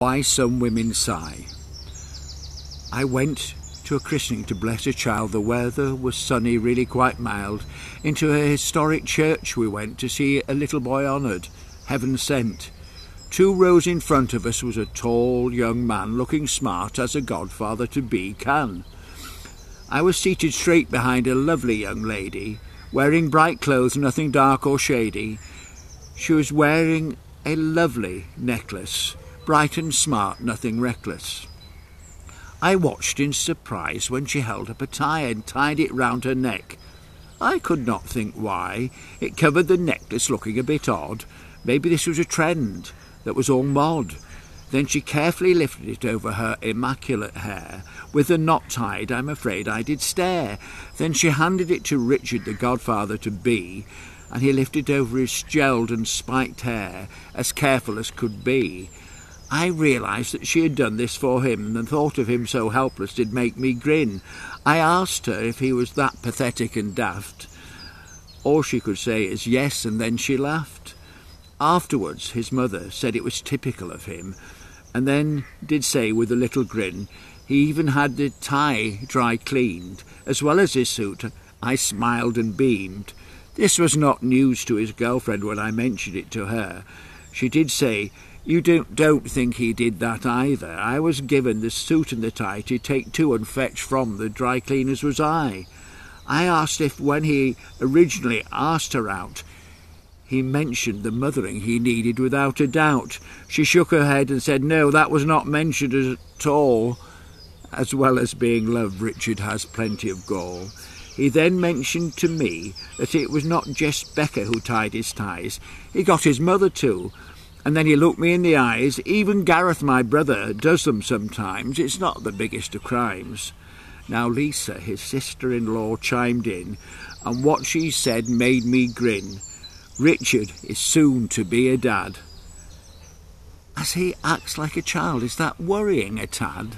Why some women sigh. I went to a christening to bless a child. The weather was sunny, really quite mild. Into a historic church we went to see a little boy honoured, heaven sent. 2 rows in front of us was a tall young man, looking smart as a godfather to be can. I was seated straight behind a lovely young lady, wearing bright clothes, nothing dark or shady. She was wearing a lovely necklace, bright and smart, nothing reckless. I watched in surprise when she held up a tie and tied it round her neck. I could not think why. It covered the necklace, looking a bit odd. Maybe this was a trend that was all mod. Then she carefully lifted it over her immaculate hair. With the knot tied, I'm afraid I did stare. Then she handed it to Richard, the godfather to be, and he lifted over his gelled and spiked hair, as careful as could be. I realised that she had done this for him, and thought of him so helpless did make me grin. I asked her if he was that pathetic and daft. All she could say is yes, and then she laughed. Afterwards his mother said it was typical of him, and then did say with a little grin he even had the tie dry cleaned, as well as his suit. I smiled and beamed. This was not news to his girlfriend when I mentioned it to her. She did say, "You don't think he did that either. I was given the suit and the tie to take to and fetch from the dry cleaners was I." I asked if when he originally asked her out, he mentioned the mothering he needed without a doubt. She shook her head and said, "No, that was not mentioned at all." As well as being loved, Richard has plenty of gall. He then mentioned to me that it was not just Becca who tied his ties. He got his mother too. And then he looked me in the eyes. "Even Gareth, my brother, does them sometimes. It's not the biggest of crimes." Now Lisa, his sister-in-law, chimed in, and what she said made me grin. Richard is soon to be a dad. As he acts like a child, is that worrying a tad?